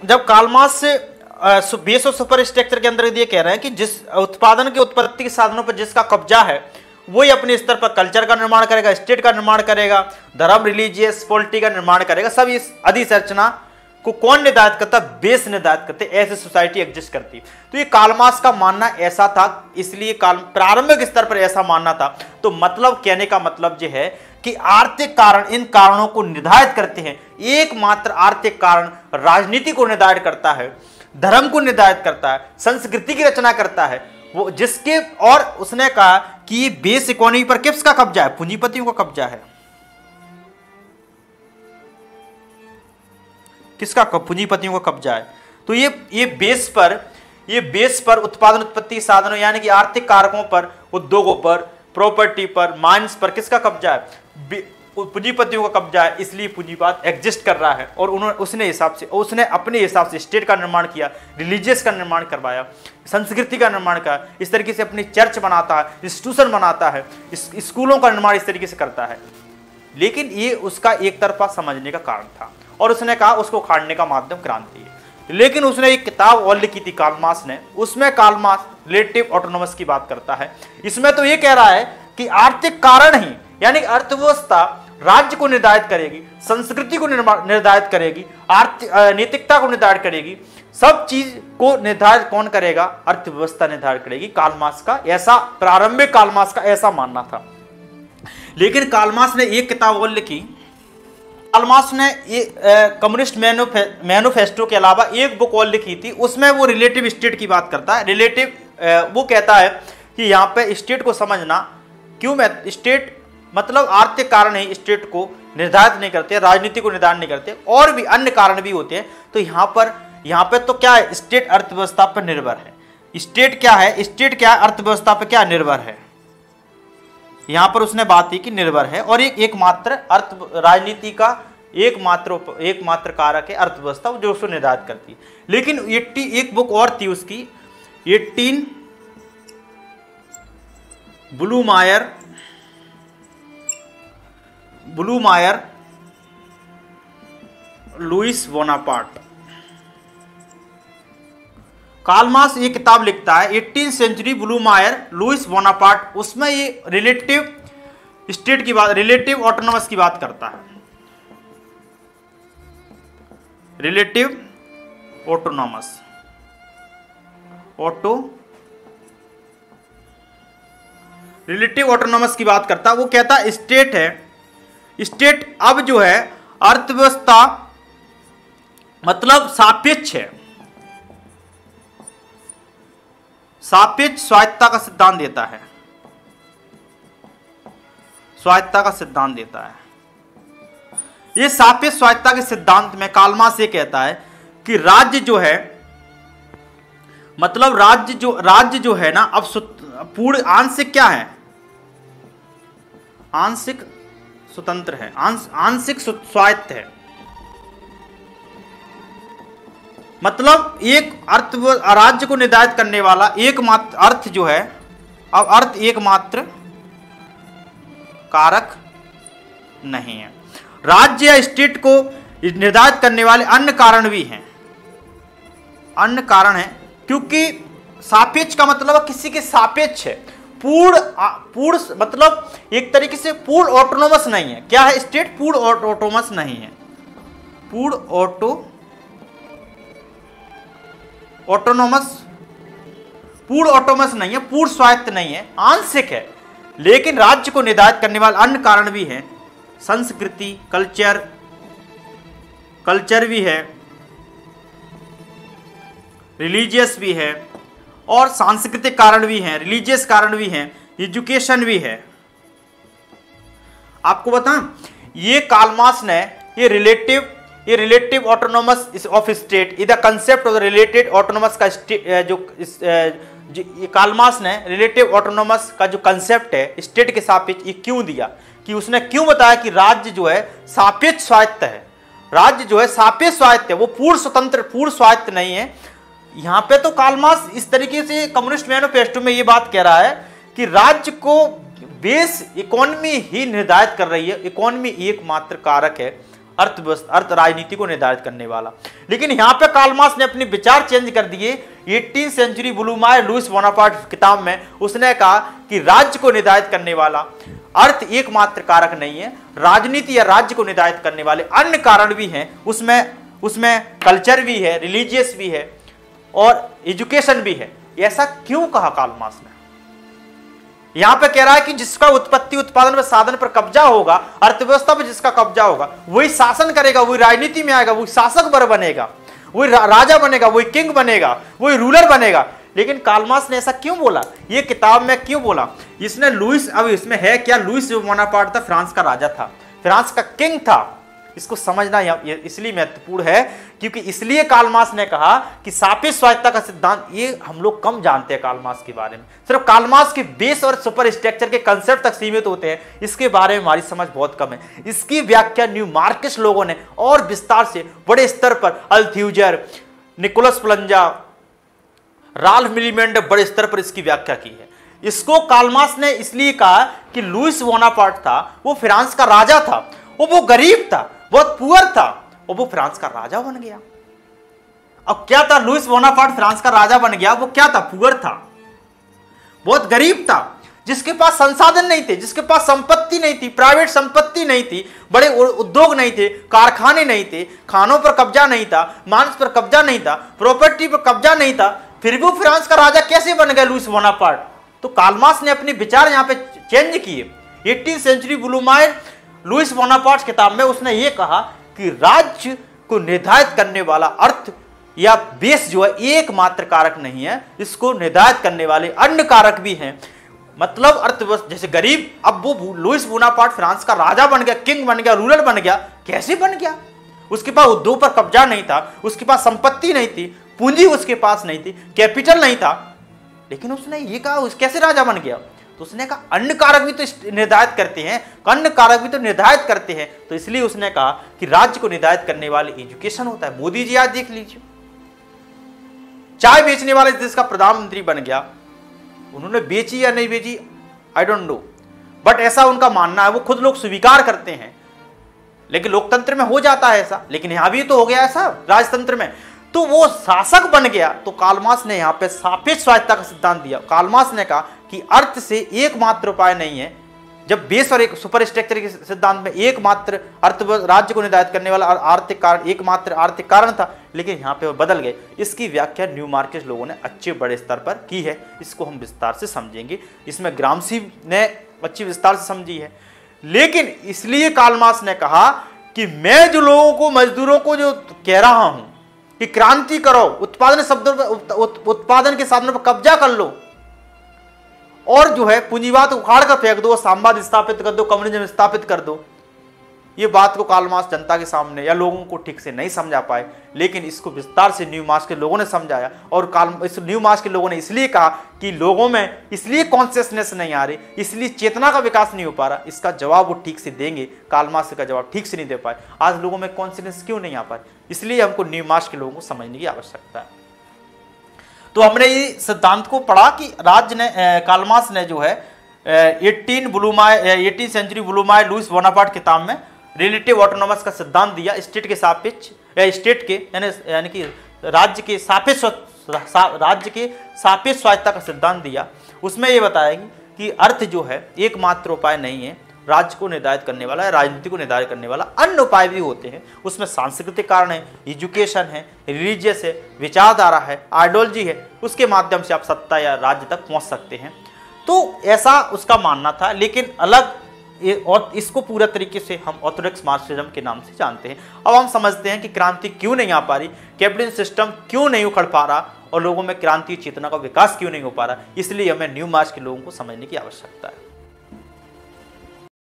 जब Karl Marx base और super structure के अंदर ये कह रहे हैं कि जिस उत्पादन के उत्पत्ति के साधनों पर जिसका कब्जा है वही अपने स्तर पर कल्चर का निर्माण करेगा, स्टेट का निर्माण करेगा, धर्म, रिलीजियस, पॉलिटी का निर्माण करेगा। सब इस अधिसंरचना को कौन निर्धारित करता? बेस निर्धारित करते। ऐसे सोसाइटी एग्जिस्ट करती। तो ये कार्ल मार्क्स का मानना ऐसा था, इसलिए प्रारंभिक स्तर पर ऐसा मानना था। तो मतलब कहने का मतलब यह है कि आर्थिक कारण इन कारणों को निर्धारित करते हैं। एकमात्र आर्थिक कारण राजनीति को निर्धारित करता है, धर्म को निर्धारित करता है, संस्कृति की रचना करता है वो जिसके। और उसने कहा कि ये बेस इकोनॉमी पर किसका कब्जा है? पूंजीपतियों का कब्जा है। किसका? पूंजीपतियों का कब्जा है। तो ये बेस पर उत्पादन, उत्पत्ति साधनों यानी कि आर्थिक कारकों पर, उद्योगों पर, प्रॉपर्टी पर, माइंस पर किसका कब्जा है? पूंजीपतियों का कब्जा है। इसलिए पूंजीवाद एग्जिस्ट कर रहा है। और उसने अपने हिसाब से स्टेट का निर्माण किया, रिलीजियस का निर्माण करवाया, संस्कृति का निर्माण किया। इस तरीके से अपनी चर्च बनाता है, इंस्टीट्यूशन बनाता है, स्कूलों का निर्माण इस तरीके से करता है। लेकिन ये उसका एक तरफा समझने का कारण था और उसने कहा उसको उखाड़ने का माध्यम क्रांति है। लेकिन उसने एक किताब और लिखी थी कार्ल मार्क्स ने, उसमें कार्ल मार्क्स रिलेटिव ऑटोनोमस की बात करता है। इसमें तो ये कह रहा है कि आर्थिक कारण ही यानी अर्थव्यवस्था राज्य को निर्धारित करेगी, संस्कृति को निर्धारित करेगी, नैतिकता को निर्धारित करेगी। सब चीज को निर्धारित कौन करेगा? अर्थव्यवस्था निर्धारित करेगी। कार्ल मार्क्स का ऐसा, प्रारंभिक कार्ल मार्क्स का ऐसा मानना था। लेकिन कार्ल मार्क्स ने एक किताब और लिखी। कार्ल मार्क्स ने कम्युनिस्ट मैनिफेस्टो के अलावा एक बुक और लिखी थी। उसमें वो रिलेटिव स्टेट की बात करता है। रिलेटिव वो कहता है कि यहाँ पे स्टेट को समझना क्यों, स्टेट मतलब आर्थिक कारण ही स्टेट को निर्धारित नहीं करते, राजनीति को निर्धारित नहीं करते, और भी अन्य कारण भी होते हैं। तो यहाँ पे तो क्या है? स्टेट अर्थव्यवस्था पर निर्भर है। स्टेट क्या है? स्टेट क्या है? अर्थव्यवस्था पर क्या निर्भर है? यहाँ पर उसने बात की कि निर्भर है। और एकमात्र राजनीति का एकमात्र कारक है अर्थव्यवस्था जो उसको निर्धारित करती है। लेकिन एक बुक और थी उसकी, 18 ब्लूमायर लुईस बोनापार्ट। कार्ल मार्क्स ये किताब लिखता है 18th सेंचुरी ब्लूमायर लुईस बोनापार्ट। उसमें ये रिलेटिव स्टेट की बात, रिलेटिव ऑटोनोमस की बात करता है। रिलेटिव ऑटोनोमस रिलेटिव ऑटोनोमस की बात करता है। वो कहता है स्टेट है, स्टेट अब जो है अर्थव्यवस्था मतलब सापेक्ष है, सापेक्ष स्वायत्तता का सिद्धांत देता है, स्वायत्तता का सिद्धांत देता है। ये सापेक्ष स्वायत्तता के सिद्धांत में कार्ल मार्क्स ये कहता है कि राज्य जो है मतलब राज्य जो है ना अब पूर्ण आंशिक क्या है? आंशिक स्वतंत्र है, आंशिक स्वायत्त है। मतलब एक राज्य को निर्धारित करने वाला एकमात्र अर्थ जो है, अब अर्थ एकमात्र कारक नहीं है। राज्य या स्टेट को निर्धारित करने वाले अन्य कारण भी हैं, अन्य कारण है। क्योंकि सापेक्ष का मतलब किसी के सापेक्ष है, पूर्ण मतलब एक तरीके से पूर्ण ऑटोनोमस नहीं है। क्या है स्टेट? पूर्ण ऑटोनोमस नहीं है, पूर्ण ऑटोनोमस नहीं है, पूर्ण स्वायत्त नहीं है, आंशिक है। लेकिन राज्य को निर्धारित करने वाले अन्य कारण भी हैं, संस्कृति, कल्चर भी है, रिलीजियस भी है, और सांस्कृतिक कारण भी हैं, रिलीजियस कारण भी हैं, एजुकेशन भी है। आपको बताऊं, ये कार्ल मार्क्स ने ये relative autonomous of state, the concept of the related autonomous का कार्ल मार्क्स ने रिलेटिव ऑटोनोमस का जो कंसेप्ट है स्टेट के सापेक्ष, ये क्यों दिया? कि उसने क्यों बताया कि राज्य जो है सापेक्ष स्वायत्त है, राज्य जो है सापेक्ष स्वायत्त है, वो पूर्ण स्वतंत्र, पूर्ण स्वायत्त नहीं है। यहां पे तो कार्ल मार्क्स इस तरीके से कम्युनिस्ट मैनिफेस्टो में ये बात कह रहा है कि राज्य को बेस इकोनॉमी ही निर्धारित कर रही है, इकोनॉमी एकमात्र कारक है, अर्थव्यवस्था, अर्थ राजनीति को निर्धारित करने वाला। लेकिन यहाँ पे कार्ल मार्क्स ने अपने विचार चेंज कर दिए। 18वीं सेंचुरी ब्लूमायर लुईस बोनापार्ट किताब में उसने कहा कि राज्य को निर्धारित करने वाला अर्थ एकमात्र कारक नहीं है, राजनीति या राज्य को निर्धारित करने वाले अन्य कारण भी हैं। उसमें कल्चर भी है, रिलीजियस भी है और एजुकेशन भी है। ऐसा क्यों कहा कार्ल मार्क्स ने? यहां पे कह रहा है कि जिसका उत्पत्ति, उत्पादन व साधन पर कब्जा होगा, अर्थव्यवस्था पर जिसका कब्जा होगा, वही शासन करेगा, वही राजनीति में आएगा, वही शासक बनेगा, वही राजा बनेगा, वही किंग बनेगा, वही रूलर बनेगा। लेकिन कार्ल मार्क्स ने ऐसा क्यों बोला? ये किताब में क्यों बोला? इसने लुईस, अब इसमें है क्या, लुईस बोनापार्ट था, फ्रांस का राजा था, फ्रांस का किंग था। इसको समझना इसलिए महत्वपूर्ण है क्योंकि इसलिए कार्ल मार्क्स ने कहा कि सापेक्ष स्वायत्तता का सिद्धांत, ये हम लोग कम जानते हैं कार्ल मार्क्स के बारे में। सिर्फ कार्ल मार्क्स के बेस और सुपर स्ट्रक्चर के कंसेप्ट तक सीमित होते हैं, इसके बारे में हमारी समझ बहुत कम है। इसकी व्याख्या न्यू मार्क्सिस्ट लोगों ने और विस्तार से बड़े स्तर पर, अल्थ्यूजर, निकोलस प्लंजा, राल्फ मिलीमेंट, बड़े स्तर पर इसकी व्याख्या की है। इसको कार्ल मार्क्स ने इसलिए कहा कि लुईस बोनापार्ट था, वो फ्रांस का राजा था, वो गरीब था, बहुत पुअर था, और वो फ्रांस का राजा बन गया। अब क्या था, लुईस बोनापार्ट फ्रांस का राजा बन गया, वो क्या था, पुअर था, बहुत गरीब था, जिसके पास संसाधन नहीं थे, जिसके पास संपत्ति नहीं थी, प्राइवेट संपत्ति नहीं थी, बड़े उद्योग नहीं थे, कारखाने नहीं थे, खानों पर कब्जा नहीं था, मांस पर कब्जा नहीं था, प्रॉपर्टी पर कब्जा नहीं था, फिर भी फ्रांस का राजा कैसे बन गया लुईस बोनापार्ट? तो कार्ल मार्क्स ने अपने विचार यहां पे चेंज किए। 18वीं सेंचुरी ब्लूमायर लुईस बोनापार्ट किताब में उसने ये कहा कि राज्य को निर्धारित करने वाला अर्थ या बेस जो है एकमात्र कारक नहीं है, इसको निर्धारित करने वाले अन्य कारक भी हैं। मतलब अर्थव्यवस्था, जैसे गरीब, अब वो लुईस बोनापार्ट फ्रांस का राजा बन गया, किंग बन गया, रूलर बन गया, कैसे बन गया? उसके पास उद्योग पर कब्जा नहीं था, उसके पास संपत्ति नहीं थी, पूंजी उसके पास नहीं थी, कैपिटल नहीं था, लेकिन उसने ये कहा कैसे राजा बन गया? तो उसने कहा अन्य कारक भी तो निर्धारित करते हैं, अन्य कारक भी तो निर्धारित करते हैं, तो इसलिए उसने कहा कि राज्य को निर्धारित करने वाले एजुकेशन होता है। मोदी जी आज देख लीजिए, चाय बेचने वाले देश का प्रधानमंत्री बन गया, उन्होंने बेची या नहीं बेची आई डोंट नो, बट ऐसा उनका मानना है, वो खुद लोग स्वीकार करते हैं। लेकिन लोकतंत्र में हो जाता है ऐसा, लेकिन यहां भी तो हो गया ऐसा राजतंत्र में, तो वो शासक बन गया। तो कार्ल मार्क्स ने यहाँ पे सापेक्ष स्वायत्तता का सिद्धांत दिया। कार्ल मार्क्स ने कहा कि अर्थ से एकमात्र उपाय नहीं है, जब बेस और एक सुपर स्ट्रक्चर के सिद्धांत में एकमात्र अर्थ राज्य को निर्धारित करने वाला आर्थिक कारण, एकमात्र आर्थिक कारण था, लेकिन यहाँ पे वो बदल गए। इसकी व्याख्या न्यू मार्क्सिस्ट लोगों ने अच्छे बड़े स्तर पर की है, इसको हम विस्तार से समझेंगे। इसमें ग्रामसी ने अच्छी विस्तार से समझी है। लेकिन इसलिए कार्ल मार्क्स ने कहा कि मैं जो लोगों को, मजदूरों को जो कह रहा हूं कि क्रांति करो, उत्पादन के साधनों पर कब्जा कर लो और जो है पूंजीवाद उखाड़ कर फेंक दो, साम्यवाद स्थापित कर दो, कम्युनिज्म स्थापित कर दो, ये बात को कार्ल मार्क्स जनता के सामने या लोगों को ठीक से नहीं समझा पाए। लेकिन इसको विस्तार से न्यू मार्क्स के लोगों ने समझाया, और इस न्यू मार्क्स के लोगों ने इसलिए कहा कि लोगों में इसलिए कॉन्शियसनेस नहीं आ रही, इसलिए चेतना का विकास नहीं हो पा रहा, इसका जवाब वो ठीक से देंगे। कार्ल मार्क्स का जवाब ठीक से नहीं दे पाए। आज लोगों में कॉन्शियसनेस क्यों नहीं आ पाए? इसलिए हमको न्यू मार्क्स के लोगों को समझने की आवश्यकता है। तो हमने ये सिद्धांत को पढ़ा कि राज्य ने, कार्ल मार्क्स ने जो है 18वीं सेंचुरी ब्लूमायर लुईस बोनापार्ट किताब में रिलेटिव ऑटोनोमस का सिद्धांत दिया, स्टेट के सापेक्ष या स्टेट के यानी कि राज्य के सापेक्ष स्वायत्तता का सिद्धांत दिया। उसमें ये बताया कि अर्थ जो है एकमात्र उपाय नहीं है, राज्य को निर्धारित करने वाला है, राजनीति को निर्धारित करने वाला अन्य उपाय भी होते हैं। उसमें सांस्कृतिक कारण है, एजुकेशन है, रिलीजियस है, विचारधारा है, आइडियोलॉजी है, उसके माध्यम से आप सत्ता या राज्य तक पहुंच सकते हैं। तो ऐसा उसका मानना था। लेकिन अलग और इसको पूरा तरीके से हम ऑर्थोडॉक्स मार्क्सिज्म के नाम से जानते हैं। अब हम समझते हैं कि क्रांति क्यों नहीं आ पा रही, कैपिटलिस्ट सिस्टम क्यों नहीं उखड़ पा रहा, और लोगों में क्रांतीय चेतना का विकास क्यों नहीं हो पा रहा। इसलिए हमें न्यू मार्क्स के लोगों को समझने की आवश्यकता है।